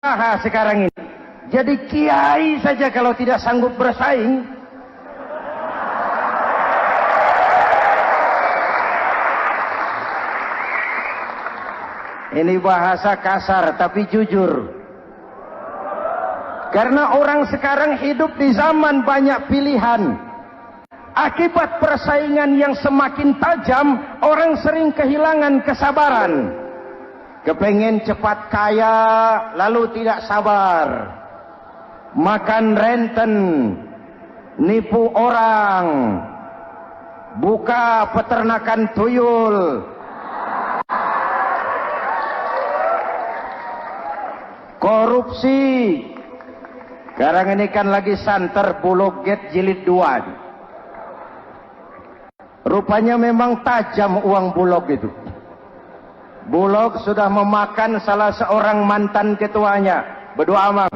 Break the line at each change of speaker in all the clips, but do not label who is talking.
sekarang ini. Jadi kiai saja kalau tidak sanggup bersaing, ini bahasa kasar tapi jujur. Karena orang sekarang hidup di zaman banyak pilihan. Akibat persaingan yang semakin tajam, orang sering kehilangan kesabaran. Kepengen cepat kaya, lalu tidak sabar. Makan renten, nipu orang, buka peternakan tuyul, korupsi. Sekarang ini kan lagi santer Bulog Gate jilid 2. Rupanya memang tajam uang Bulog itu. Bulog sudah memakan salah seorang mantan ketuanya. Berdoa amang.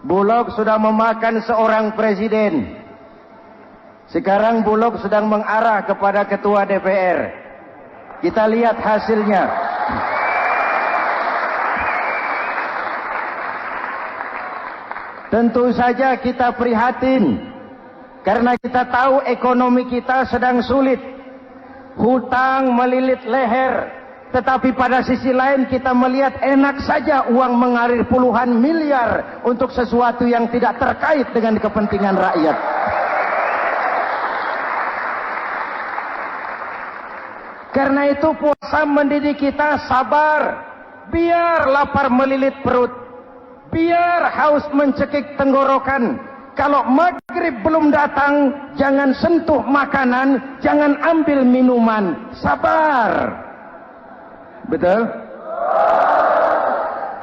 Bulog sudah memakan seorang presiden. Sekarang Bulog sedang mengarah kepada ketua DPR. Kita lihat hasilnya. Tentu saja kita prihatin, karena kita tahu ekonomi kita sedang sulit. Hutang melilit leher, tetapi pada sisi lain kita melihat enak saja uang mengalir puluhan miliar untuk sesuatu yang tidak terkait dengan kepentingan rakyat. Karena itu puasa mendidik kita sabar, biar lapar melilit perut, biar haus mencekik tenggorokan. Kalau maghrib belum datang, jangan sentuh makanan, jangan ambil minuman. Sabar. Betul?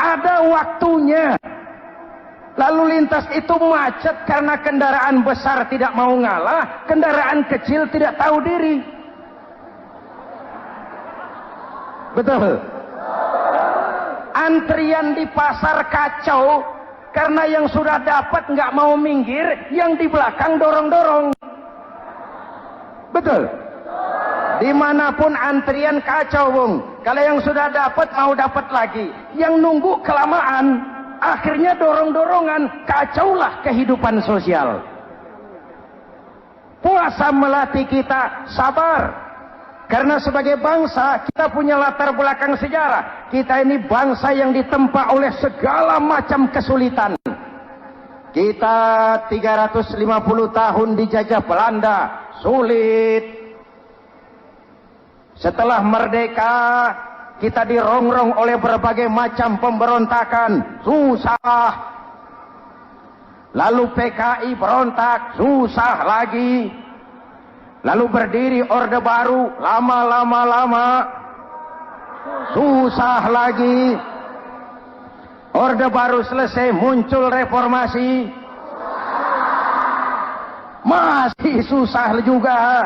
Ada waktunya. Lalu lintas itu macet karena kendaraan besar tidak mau ngalah, kendaraan kecil tidak tahu diri. Betul? Antrian di pasar kacau karena yang sudah dapat nggak mau minggir, yang di belakang dorong-dorong. Betul? Dimanapun antrian kacau, Bung. Kalau yang sudah dapat mau dapat lagi, yang nunggu kelamaan, akhirnya dorong-dorongan, kacaulah kehidupan sosial. Puasa melatih kita sabar. Karena sebagai bangsa kita punya latar belakang sejarah. Kita ini bangsa yang ditempa oleh segala macam kesulitan. Kita 350 tahun dijajah Belanda, sulit. Setelah merdeka, kita dirongrong oleh berbagai macam pemberontakan, susah. Lalu PKI berontak, susah lagi. Lalu berdiri Orde Baru, lama-lama susah lagi. Orde Baru selesai, muncul reformasi, masih susah juga.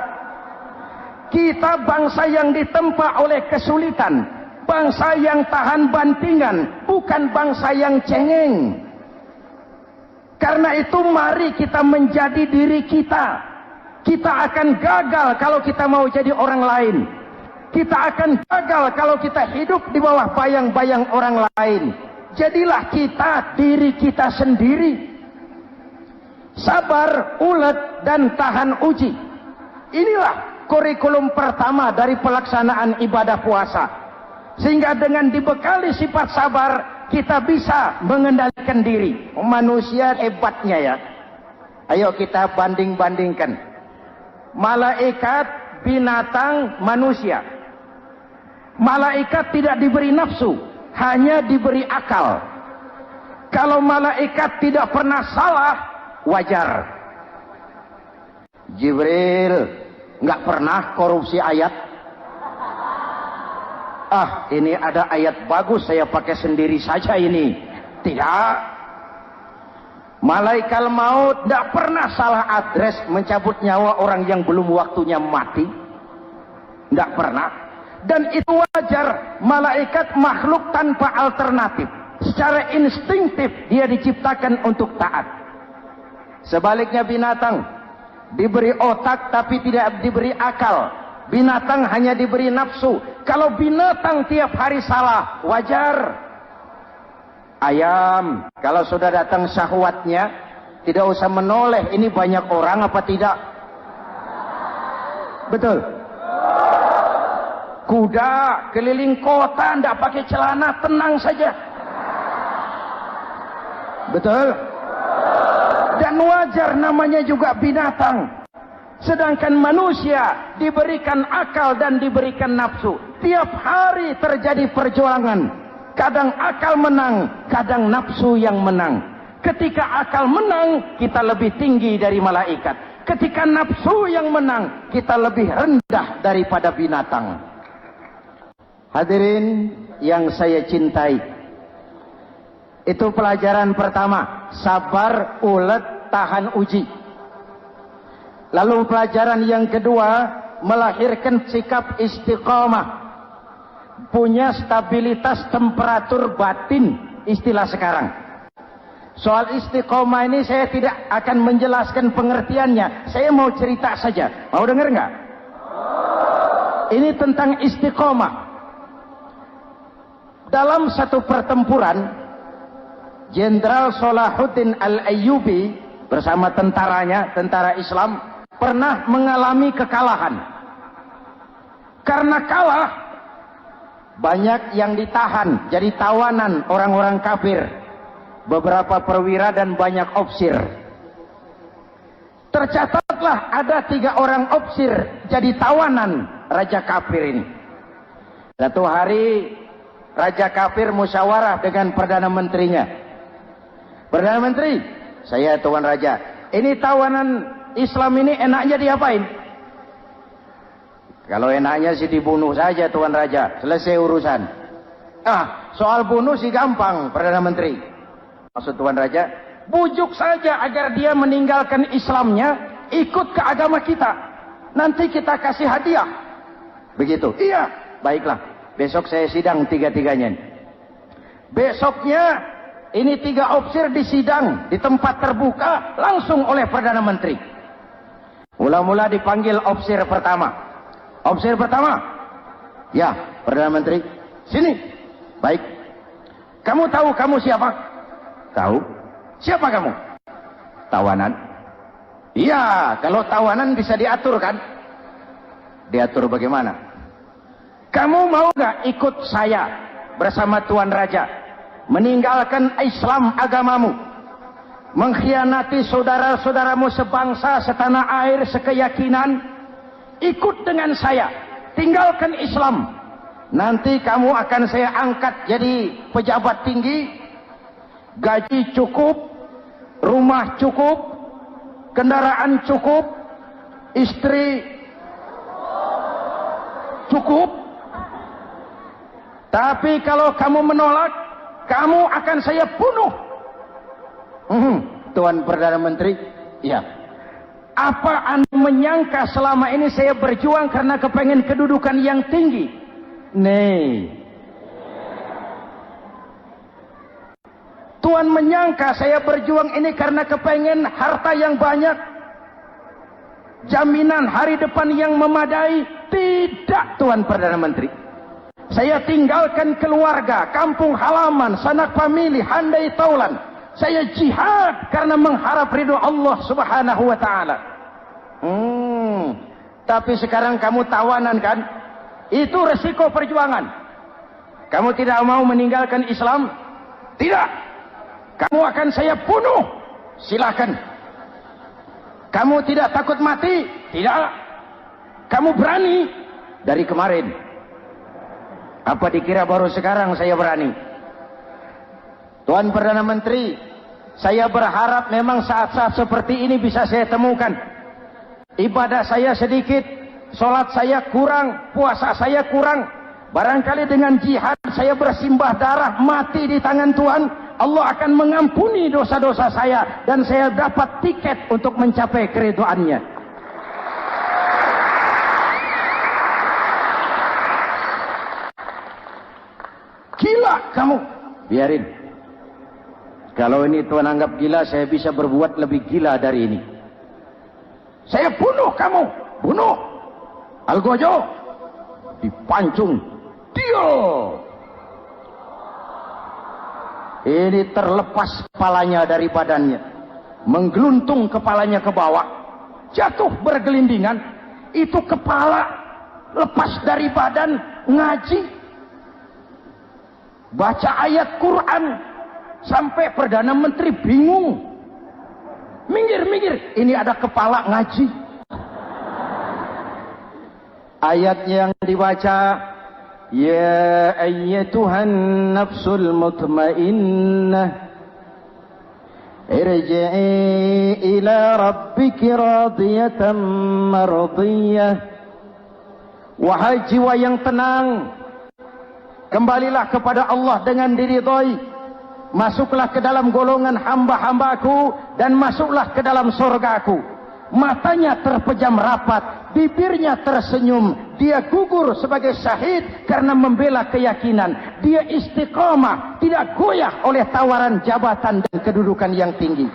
Kita bangsa yang ditempa oleh kesulitan, bangsa yang tahan bantingan, bukan bangsa yang cengeng. Karena itu mari kita menjadi diri kita. Kita akan gagal kalau kita mau jadi orang lain. Kita akan gagal kalau kita hidup di bawah bayang-bayang orang lain. Jadilah kita diri kita sendiri. Sabar, ulet, dan tahan uji. Inilah kurikulum pertama dari pelaksanaan ibadah puasa. Sehingga dengan dibekali sifat sabar, kita bisa mengendalikan diri. Manusia hebatnya ya. Ayo kita banding-bandingkan. Malaikat, binatang, manusia. Malaikat tidak diberi nafsu, hanya diberi akal. Kalau malaikat tidak pernah salah, wajar. Jibril nggak pernah korupsi ayat. Ini ada ayat bagus, saya pakai sendiri saja ini. Tidak. Malaikat maut tidak pernah salah address mencabut nyawa orang yang belum waktunya mati. Tidak pernah. Dan itu wajar. Malaikat makhluk tanpa alternatif. Secara instingtif dia diciptakan untuk taat. Sebaliknya binatang diberi otak tapi tidak diberi akal. Binatang hanya diberi nafsu. Kalau binatang tiap hari salah, wajar. Ayam, kalau sudah datang syahwatnya, tidak usah menoleh, ini banyak orang apa tidak? Betul. Kuda keliling kota, tidak pakai celana, tenang saja. Betul. Dan wajar, namanya juga binatang. Sedangkan manusia diberikan akal dan diberikan nafsu. Tiap hari terjadi perjuangan. Kadang akal menang, kadang nafsu yang menang. Ketika akal menang, kita lebih tinggi dari malaikat. Ketika nafsu yang menang, kita lebih rendah daripada binatang. Hadirin yang saya cintai, itu pelajaran pertama, sabar, ulet, tahan uji. Lalu pelajaran yang kedua, melahirkan sikap istiqamah. Punya stabilitas temperatur batin, istilah sekarang. Soal istiqomah ini saya tidak akan menjelaskan pengertiannya. Saya mau cerita saja. Mau dengar nggak? Ini tentang istiqomah. Dalam satu pertempuran, Jenderal Salahuddin Al-Ayyubi bersama tentaranya, tentara Islam, pernah mengalami kekalahan. Karena kalah, banyak yang ditahan, jadi tawanan orang-orang kafir. Beberapa perwira dan banyak ofsir. Tercatatlah ada 3 orang ofsir jadi tawanan Raja Kafir ini. Satu hari Raja Kafir musyawarah dengan Perdana Menterinya. Perdana Menteri, saya Tuan Raja, ini tawanan Islam ini enaknya diapain? Kalau enaknya sih dibunuh saja Tuan Raja, selesai urusan. Soal bunuh sih gampang Perdana Menteri. Maksud Tuan Raja, bujuk saja agar dia meninggalkan Islamnya, ikut ke agama kita. Nanti kita kasih hadiah. Begitu? Iya, baiklah. Besok saya sidang 3-3-nya. Besoknya, ini 3 ofsir disidang di tempat terbuka langsung oleh Perdana Menteri. Mula-mula dipanggil ofsir pertama. Ofsir pertama, ya Perdana Menteri, sini. Baik. Kamu tahu kamu siapa? Tahu. Siapa kamu? Tawanan. Iya, kalau tawanan bisa diatur kan? Diatur bagaimana? Kamu mau nggak ikut saya bersama Tuan Raja meninggalkan Islam agamamu, mengkhianati saudara-saudaramu sebangsa, setanah air, sekeyakinan? Ikut dengan saya, tinggalkan Islam. Nanti kamu akan saya angkat jadi pejabat tinggi, gaji cukup, rumah cukup, kendaraan cukup, istri cukup. Tapi kalau kamu menolak, kamu akan saya bunuh. Tuan Perdana Menteri, ya. Apa Anda menyangka selama ini saya berjuang karena kepengen kedudukan yang tinggi? Nih. Tuan menyangka saya berjuang ini karena kepengen harta yang banyak? Jaminan hari depan yang memadai? Tidak, Tuan Perdana Menteri. Saya tinggalkan keluarga, kampung halaman, sanak famili, handai taulan. Saya jihad karena mengharap ridho Allah Subhanahu wa ta'ala. Tapi sekarang kamu tawanan kan? Itu resiko perjuangan. Kamu tidak mau meninggalkan Islam? Tidak. Kamu akan saya bunuh. Silakan. Kamu tidak takut mati? Tidak. Kamu berani? Dari kemarin. Apa dikira baru sekarang saya berani? Tuan Perdana Menteri, saya berharap memang saat-saat seperti ini bisa saya temukan. Ibadah saya sedikit, sholat saya kurang, puasa saya kurang. Barangkali dengan jihad saya bersimbah darah, mati di tangan Tuhan, Allah akan mengampuni dosa-dosa saya dan saya dapat tiket untuk mencapai keridhaannya. Gila kamu, biarin. Kalau ini Tuhan anggap gila, saya bisa berbuat lebih gila dari ini. Saya bunuh kamu, bunuh. Algojo dipancung, dia. Ini terlepas kepalanya dari badannya, menggeluntung kepalanya ke bawah, jatuh bergelindingan. Itu kepala lepas dari badan, ngaji, baca ayat Quran, sampai Perdana Menteri bingung. Minggir, ini ada kepala ngaji. Ayatnya yang dibaca, ya ayyatuhan nafsul mutmainnah irji'i ila rabbiki radiyatan mardiyah. Wahai jiwa yang tenang, kembalilah kepada Allah dengan diridhoi. Masuklah ke dalam golongan hamba-hambaku dan masuklah ke dalam surgaku. Matanya terpejam rapat, bibirnya tersenyum. Dia gugur sebagai syahid karena membela keyakinan. Dia istiqamah, tidak goyah oleh tawaran jabatan dan kedudukan yang tinggi.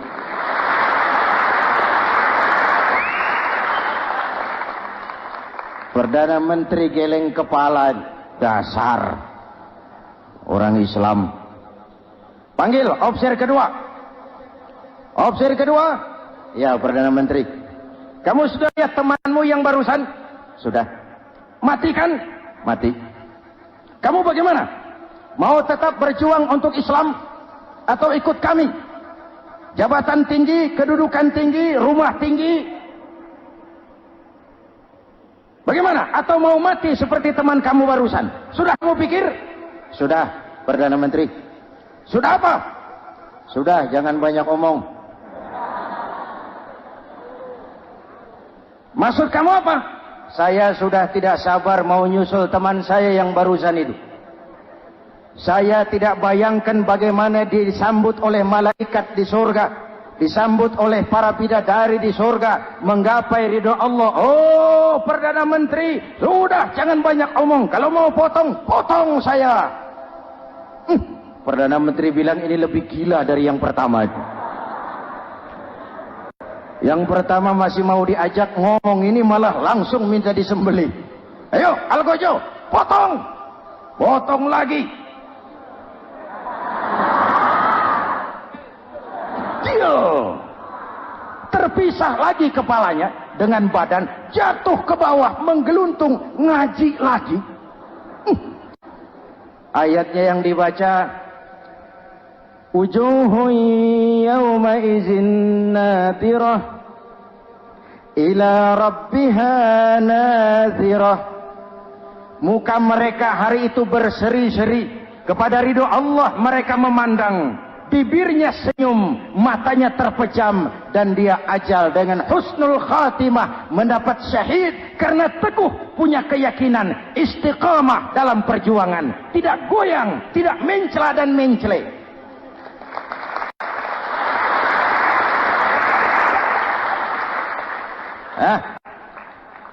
Perdana Menteri geleng kepala, dasar orang Islam. Panggil officer kedua. Officer kedua, ya Perdana Menteri. Kamu sudah lihat temanmu yang barusan? Sudah. Mati kan? Mati. Kamu bagaimana? Mau tetap berjuang untuk Islam atau ikut kami? Jabatan tinggi, kedudukan tinggi, rumah tinggi. Bagaimana? Atau mau mati seperti teman kamu barusan? Sudah kamu pikir? Sudah, Perdana Menteri. Sudah apa? Sudah, jangan banyak omong. Maksud kamu apa? Saya sudah tidak sabar mau nyusul teman saya yang barusan itu. Saya tidak bayangkan bagaimana disambut oleh malaikat di surga, disambut oleh para bidadari di surga, menggapai ridho Allah. Oh, Perdana Menteri, sudah jangan banyak omong. Kalau mau potong, potong saya. Perdana Menteri bilang ini lebih gila dari yang pertama itu. Yang pertama masih mau diajak ngomong, ini malah langsung minta disembelih. Ayo, Algojo, potong. Potong lagi. Deal. Terpisah lagi kepalanya dengan badan, jatuh ke bawah, menggeluntung, ngaji lagi. Ayatnya yang dibaca, wujuhun yawma izin nadirah ila rabbiha nazirah. Muka mereka hari itu berseri-seri kepada ridho Allah. Mereka memandang, bibirnya senyum, matanya terpejam, dan dia ajal dengan husnul khatimah, mendapat syahid karena teguh punya keyakinan, istiqamah dalam perjuangan, tidak goyang, tidak mencela dan mencele.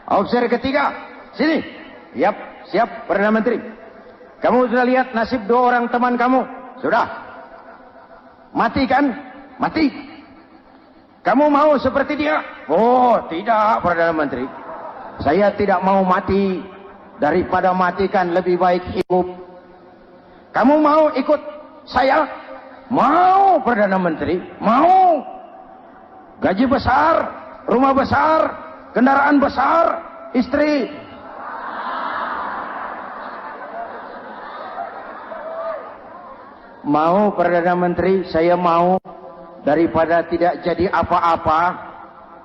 Officer ketiga, sini. Yap, siap Perdana Menteri. Kamu sudah lihat nasib dua orang teman kamu? Sudah. Mati kan? Mati. Kamu mau seperti dia? Oh, tidak Perdana Menteri. Saya tidak mau mati. Daripada matikan lebih baik hidup. Kamu mau ikut saya? Mau Perdana Menteri? Mau. Gaji besar, rumah besar, kendaraan besar, istri. Mau Perdana Menteri, saya mau. Daripada tidak jadi apa-apa,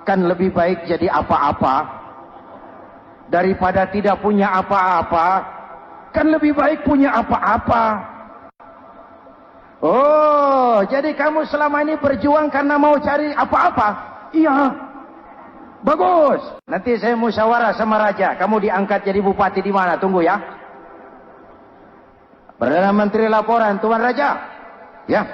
kan lebih baik jadi apa-apa. Daripada tidak punya apa-apa, kan lebih baik punya apa-apa. Oh, jadi kamu selama ini berjuang karena mau cari apa-apa? Iya. Bagus. Nanti saya musyawarah sama raja. Kamu diangkat jadi bupati di mana? Tunggu ya. Perdana Menteri laporan, Tuan Raja. Ya.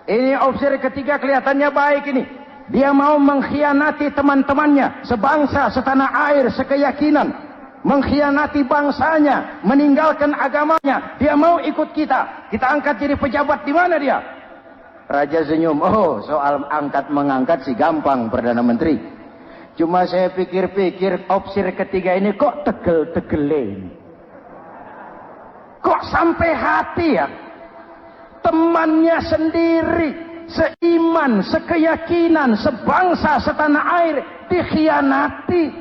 Ini officer ketiga kelihatannya baik ini. Dia mau mengkhianati teman-temannya, sebangsa, setanah air, sekeyakinan. Mengkhianati bangsanya, meninggalkan agamanya. Dia mau ikut kita. Kita angkat jadi pejabat, di mana dia? Raja senyum. Oh, soal angkat mengangkat sih gampang Perdana Menteri. Cuma saya pikir-pikir officer ketiga ini kok tegel-tegele ini. Kok sampai hati ya? temannya sendiri, seiman, sekeyakinan, sebangsa, setanah air dikhianati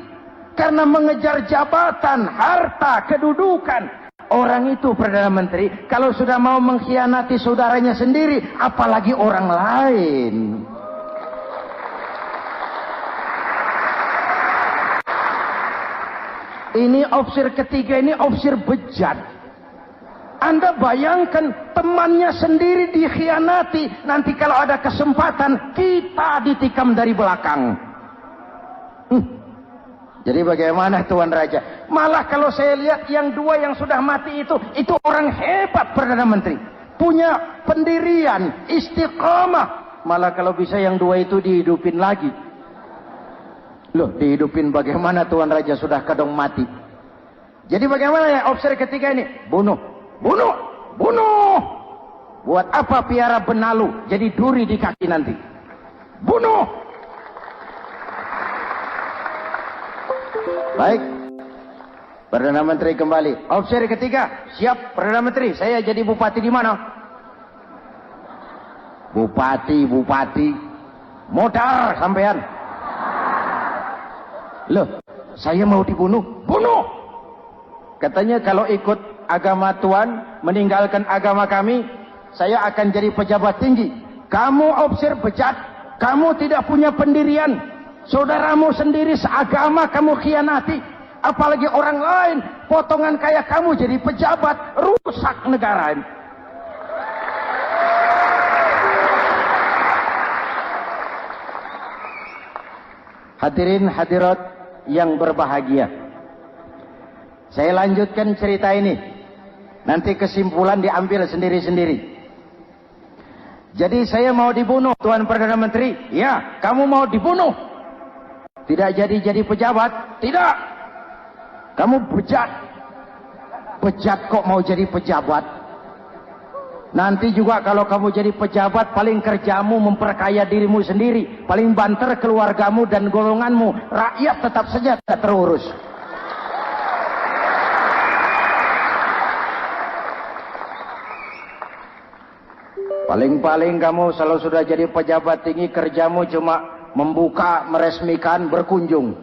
karena mengejar jabatan, harta, kedudukan. Orang itu Perdana Menteri kalau sudah mau mengkhianati saudaranya sendiri, apalagi orang lain. Ini opsi ketiga, ini opsi bejat. Anda bayangkan temannya sendiri dikhianati, nanti kalau ada kesempatan kita ditikam dari belakang. Jadi bagaimana Tuan Raja? Malah kalau saya lihat yang dua yang sudah mati itu orang hebat Perdana Menteri. Punya pendirian, istiqamah. Malah kalau bisa yang dua itu dihidupin lagi. Loh, dihidupin bagaimana Tuan Raja sudah kadang mati. Jadi bagaimana ya opsi ketiga ini? Bunuh, bunuh, bunuh. Buat apa piara benalu jadi duri di kaki nanti? Bunuh. Baik, Perdana Menteri kembali. Opsi ketiga, siap Perdana Menteri. Saya jadi bupati di mana? Bupati, modal sampean. Loh, saya mau dibunuh, bunuh. Katanya kalau ikut agama Tuhan, meninggalkan agama kami, saya akan jadi pejabat tinggi. Kamu opsi bejat, kamu tidak punya pendirian. Saudaramu sendiri seagama kamu khianati, apalagi orang lain, potongan kayak kamu jadi pejabat, rusak negara ini. Hadirin hadirat yang berbahagia, saya lanjutkan cerita ini, nanti kesimpulan diambil sendiri-sendiri. Jadi saya mau dibunuh Tuan Perdana Menteri. Ya, kamu mau dibunuh. Tidak jadi pejabat? Tidak. Kamu bejat. Bejat kok mau jadi pejabat? Nanti juga kalau kamu jadi pejabat, paling kerjamu memperkaya dirimu sendiri, paling banter keluargamu dan golonganmu. Rakyat tetap saja tidak terurus. Paling-paling kamu kalau sudah jadi pejabat tinggi, kerjamu cuma membuka, meresmikan, berkunjung.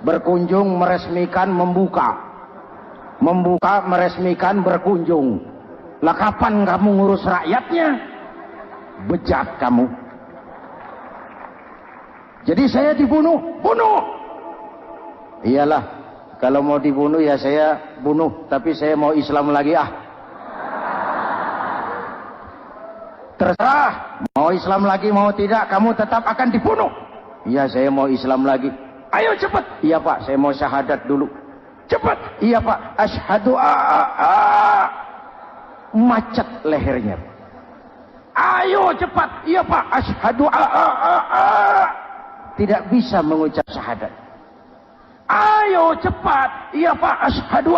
Berkunjung, meresmikan, membuka. Membuka, meresmikan, berkunjung. Lah kapan kamu ngurus rakyatnya? Bejat kamu. Jadi saya dibunuh, bunuh. Iyalah, kalau mau dibunuh ya saya bunuh, tapi saya mau Islam lagi ah. Terserah, mau Islam lagi mau tidak, kamu tetap akan dibunuh. Iya, saya mau Islam lagi. Ayo cepat. Iya Pak, saya mau syahadat dulu. Cepat. Iya Pak, asyhadu macet lehernya. Ayo cepat. Iya Pak, asyhadu tidak bisa mengucap syahadat. Ayo cepat. Iya Pak, asyhadu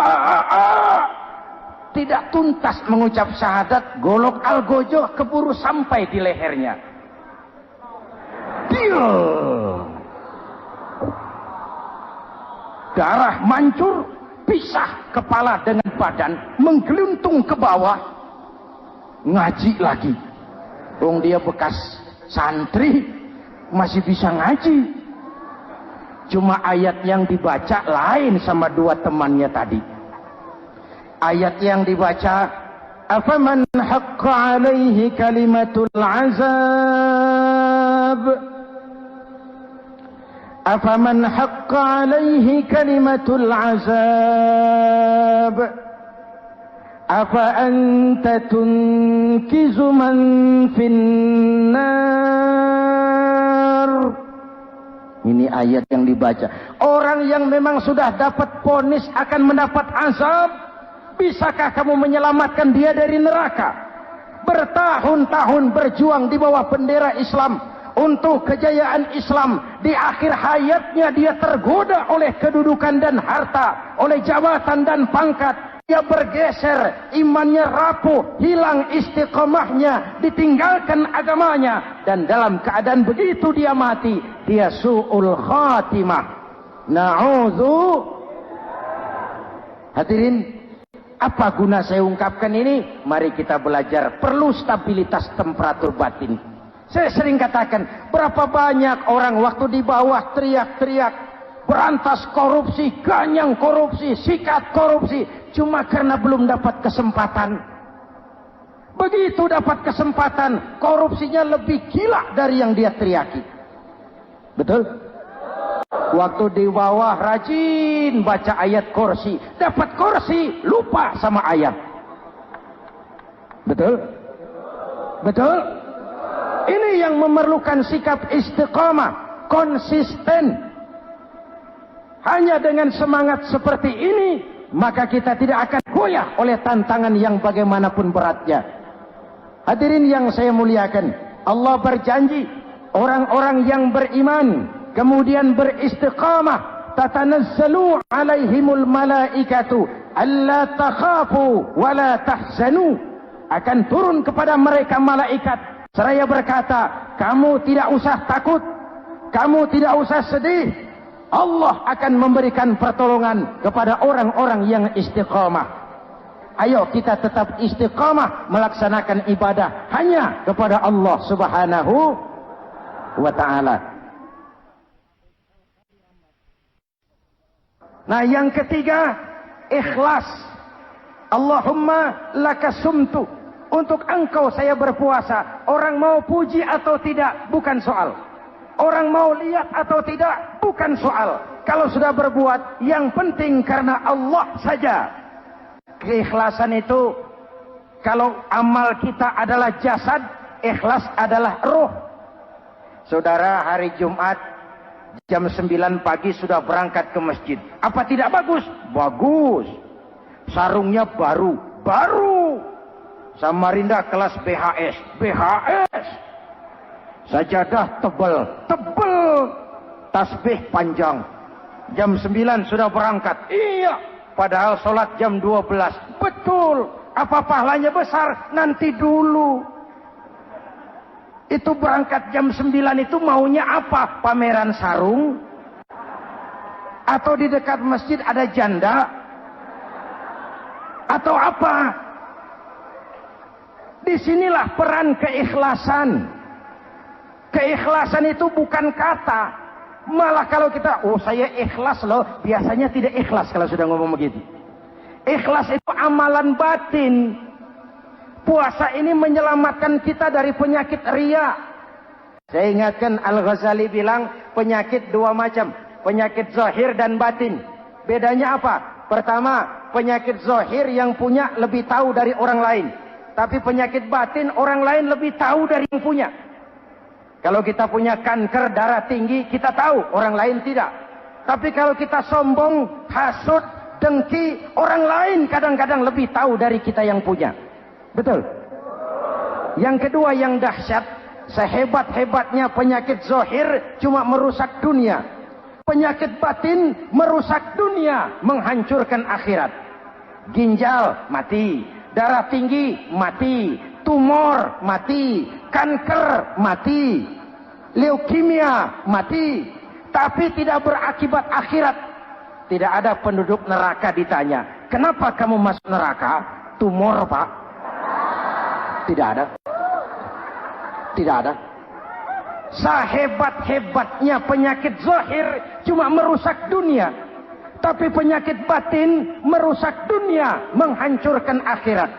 tidak tuntas mengucap syahadat, golok algojo keburu sampai di lehernya. Darah mancur, pisah kepala dengan badan, menggeluntung ke bawah. Ngaji lagi. Dia bekas santri, masih bisa ngaji. Cuma ayat yang dibaca lain sama dua temannya tadi. Ayat yang dibaca, afaman haqqa alaihi kalimatul azab, afaman haqqa alaihi kalimatul azab, afa anta tunkizu man finnar. Ini ayat yang dibaca. Orang yang memang sudah dapat vonis akan mendapat azab, bisakah kamu menyelamatkan dia dari neraka? Bertahun-tahun berjuang di bawah bendera Islam untuk kejayaan Islam. Di akhir hayatnya dia tergoda oleh kedudukan dan harta, oleh jabatan dan pangkat. Dia bergeser, imannya rapuh, hilang istiqomahnya, ditinggalkan agamanya. Dan dalam keadaan begitu dia mati, dia su'ul khatimah. Na'udzu. Hadirin, Apa guna saya ungkapkan ini? Mari kita belajar. Perlu stabilitas temperatur batin. Saya sering katakan, berapa banyak orang waktu di bawah teriak-teriak, berantas korupsi, ganyang korupsi, sikat korupsi, cuma karena belum dapat kesempatan. Begitu dapat kesempatan, korupsinya lebih gila dari yang dia teriaki. Betul? Waktu di bawah rajin baca ayat kursi, dapat kursi, lupa sama ayat. Betul? Betul? Ini yang memerlukan sikap istiqamah, konsisten. Hanya dengan semangat seperti ini, maka kita tidak akan goyah oleh tantangan yang bagaimanapun beratnya. Hadirin yang saya muliakan, Allah berjanji orang-orang yang beriman kemudian beristiqamah, tatanazzalu alaihimul malaikatu alla takhafu wa la tahzanu, akan turun kepada mereka malaikat seraya berkata, kamu tidak usah takut, kamu tidak usah sedih, Allah akan memberikan pertolongan kepada orang-orang yang istiqamah. Ayo kita tetap istiqamah melaksanakan ibadah hanya kepada Allah Subhanahu wa ta'ala. Nah, yang ketiga, ikhlas. Allahumma laka sumtu. Untuk engkau saya berpuasa. Orang mau puji atau tidak, bukan soal. Orang mau lihat atau tidak, bukan soal. Kalau sudah berbuat, yang penting karena Allah saja. Keikhlasan itu, kalau amal kita adalah jasad, ikhlas adalah roh. Saudara, hari Jumat jam 9 pagi sudah berangkat ke masjid. Apa tidak bagus? Bagus. Sarungnya baru. Samarinda kelas BHS. Sajadah tebal. Tasbih panjang. Jam 9 sudah berangkat. Iya. Padahal sholat jam 12. Betul. Apa pahalanya besar? Nanti dulu. Itu berangkat jam 9 itu maunya apa? Pameran sarung? Atau di dekat masjid ada janda? Atau apa? Disinilah peran keikhlasan. Keikhlasan itu bukan kata. Malah kalau kita, saya ikhlas loh, biasanya tidak ikhlas kalau sudah ngomong begitu. Ikhlas itu amalan batin. Puasa ini menyelamatkan kita dari penyakit riya. Saya ingatkan Al-Ghazali bilang penyakit dua macam, penyakit zahir dan batin. Bedanya apa? Pertama, penyakit zahir yang punya lebih tahu dari orang lain. Tapi penyakit batin orang lain lebih tahu dari yang punya. Kalau kita punya kanker darah tinggi, kita tahu, orang lain tidak. Tapi kalau kita sombong, hasut, dengki, orang lain kadang-kadang lebih tahu dari kita yang punya. Betul? Yang kedua yang dahsyat, sehebat-hebatnya penyakit zahir cuma merusak dunia. Penyakit batin merusak dunia, menghancurkan akhirat. Ginjal mati, darah tinggi mati, tumor mati, kanker mati, leukemia mati, tapi tidak berakibat akhirat. Tidak ada penduduk neraka ditanya, kenapa kamu masuk neraka? Tumor, Pak. Tidak ada. Tidak ada. Sehebat-hebatnya penyakit zahir cuma merusak dunia, tapi penyakit batin merusak dunia, menghancurkan akhirat.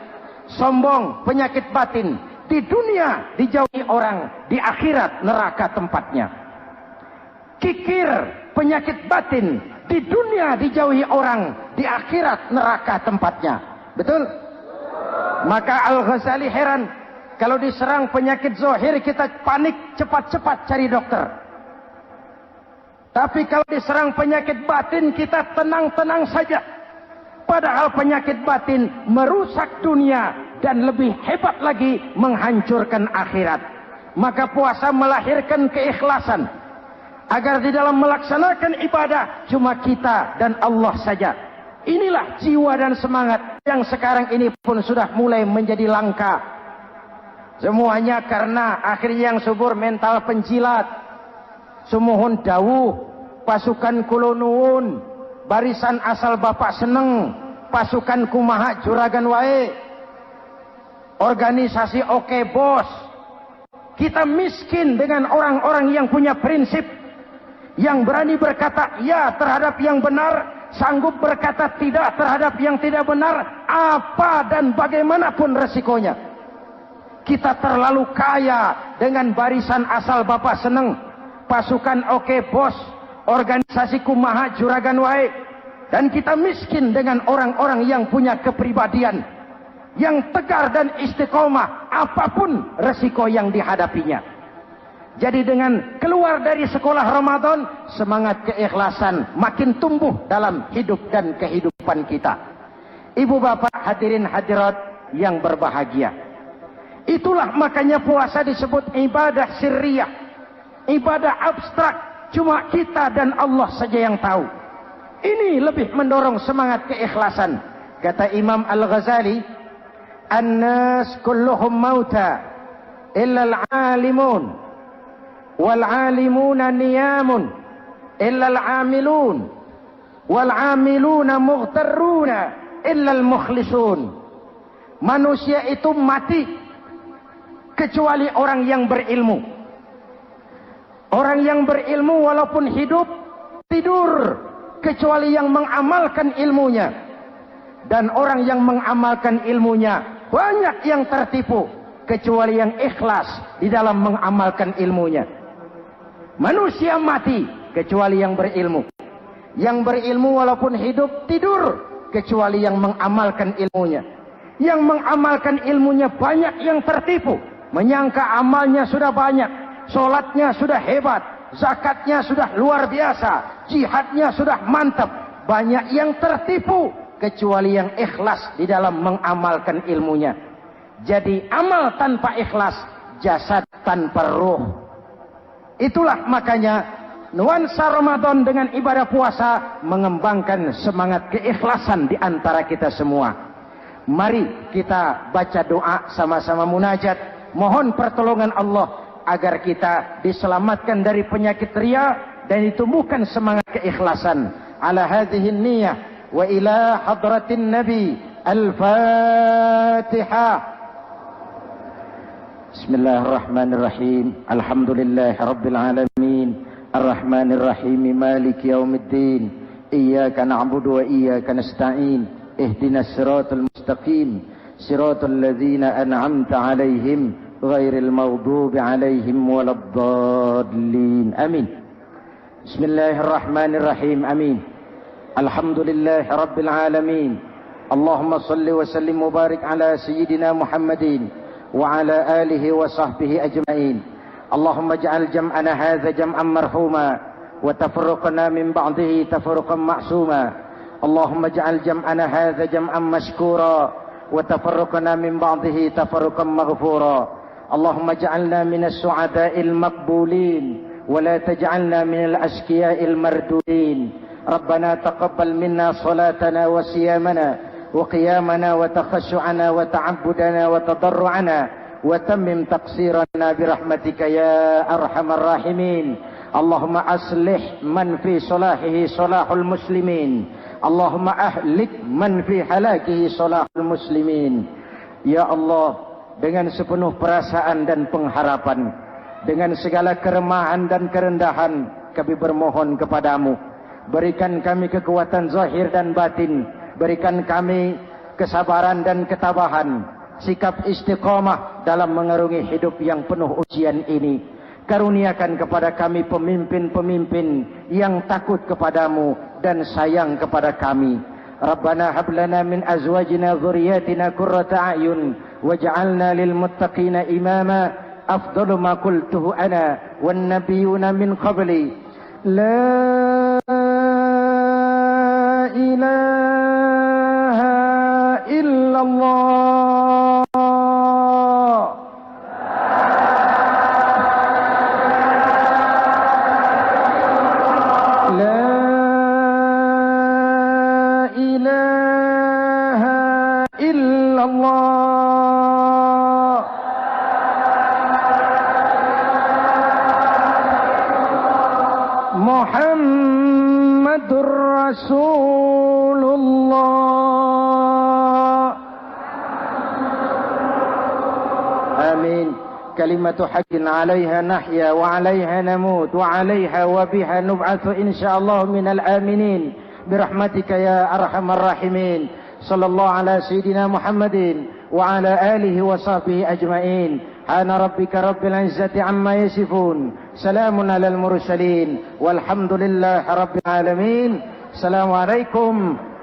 Sombong, penyakit batin. Di dunia dijauhi orang, di akhirat neraka tempatnya. Kikir, penyakit batin. Di dunia dijauhi orang, di akhirat neraka tempatnya. Betul? Maka Al-Ghazali heran, kalau diserang penyakit zahir kita panik, cepat-cepat cari dokter. Tapi kalau diserang penyakit batin kita tenang-tenang saja. Padahal penyakit batin merusak dunia dan lebih hebat lagi menghancurkan akhirat. Maka puasa melahirkan keikhlasan. Agar di dalam melaksanakan ibadah cuma kita dan Allah saja. Inilah jiwa dan semangat yang sekarang ini pun sudah mulai menjadi langka. Semuanya karena akhirnya yang subur mental penjilat. Sumuhun dawuh, pasukan kulo nuwun, barisan asal bapak seneng, pasukan kumaha juragan wae, organisasi oke bos. Kita miskin dengan orang-orang yang punya prinsip, yang berani berkata ya terhadap yang benar, sanggup berkata tidak terhadap yang tidak benar, apa dan bagaimanapun resikonya. Kita terlalu kaya dengan barisan asal bapak seneng, pasukan oke bos, organisasi kumaha juragan wae. Dan kita miskin dengan orang-orang yang punya kepribadian, yang tegar dan istiqomah apapun resiko yang dihadapinya. Jadi dengan keluar dari sekolah Ramadan, semangat keikhlasan makin tumbuh dalam hidup dan kehidupan kita. Ibu bapak hadirin hadirat yang berbahagia, itulah makanya puasa disebut ibadah sirriyah, ibadah abstrak, cuma kita dan Allah saja yang tahu. Ini lebih mendorong semangat keikhlasan. Kata Imam Al-Ghazali, "An-nas kulluhum mauta illa al-alimun, wal-alimuna niyamun illa al-amilun, wal-amiluna mughtarruna illa al-mukhlisun." Manusia itu mati kecuali orang yang berilmu. Orang yang berilmu walaupun hidup tidur kecuali yang mengamalkan ilmunya. Dan orang yang mengamalkan ilmunya banyak yang tertipu kecuali yang ikhlas di dalam mengamalkan ilmunya. Manusia mati kecuali yang berilmu. Yang berilmu walaupun hidup tidur kecuali yang mengamalkan ilmunya. Yang mengamalkan ilmunya banyak yang tertipu, menyangka amalnya sudah banyak, sholatnya sudah hebat, zakatnya sudah luar biasa, jihadnya sudah mantap. Banyak yang tertipu kecuali yang ikhlas di dalam mengamalkan ilmunya. Jadi amal tanpa ikhlas, jasad tanpa ruh. Itulah makanya nuansa Ramadan dengan ibadah puasa mengembangkan semangat keikhlasan di antara kita semua. Mari kita baca doa sama-sama munajat, mohon pertolongan Allah agar kita diselamatkan dari penyakit riya dan ditumbuhkan semangat keikhlasan. Ala hadhihi niyyah wa ila hadratin nabi. Al-Fatihah. Bismillahirrahmanirrahim. Alhamdulillahi rabbil alamin. Ar-Rahmanir Rahim. Maliki yaumiddin. Iyyaka na'budu wa iyyaka nasta'in. Ihdinas siratal mustaqim. Siratal ladzina an'amta 'alaihim ghairil maghdubi 'alaihim waladdallin. Amin. Bismillahirrahmanirrahim. Amin. Alhamdulillahi rabbil alamin. Allahumma salli wa sallim mubarak ala sayyidina Muhammadin wa ala alihi wa sahbihi ajma'in. Allahumma ja'al jam'ana hadha jam'an marhuma wa tafarruqana min ba'dihi tafarruqan ma'suma. Allahumma ja'al jam'ana hadha jam'an mashkura wa tafarruqana min ba'dihi tafarruqan maghfura. Allahumma ja'alna minas su'ada'il maqbulin wa la taj'alna minal ashqiya'il mardudin. Rabbana taqabbal minna salatana wa siyamana وقيامنا وتخشعنا وتعبدنا وتضرعنا وتمم تقصيرنا برحمتك يا أرحم الراحمين. اللهم أصلح من في صلاحه صلاح المسلمين. اللهم أهلك من في هلاكه صلاح المسلمين. Ya Allah, dengan sepenuh perasaan dan pengharapan, dengan segala keremahan dan kerendahan, kami bermohon kepadamu, berikan kami kekuatan zahir dan batin. Berikan kami kesabaran dan ketabahan, sikap istiqamah dalam mengarungi hidup yang penuh ujian ini. Karuniakan kepada kami pemimpin-pemimpin yang takut kepadamu dan sayang kepada kami. Rabbana hab lana min azwajina dzurriyyatina qurrata a'yun waj'alna lil muttaqina imama. Afdalu ma qultuhu ana wan nabiyyuna min qabli. La ilaha illallah. La ilaha illallah. Muhammadur Rasulullah. كلمة حق عليها نحيا وعليها نموت وعليها وبها نبعث إن شاء الله من الآمنين برحمتك يا أرحم الراحمين. صلى الله على سيدنا محمد وعلى آله وصحبه أجمعين. سبحان ربك رب العزة عما يصفون سلام على المرسلين والحمد لله رب العالمين. السلام عليكم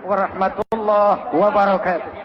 warahmatullahi wabarakatuh.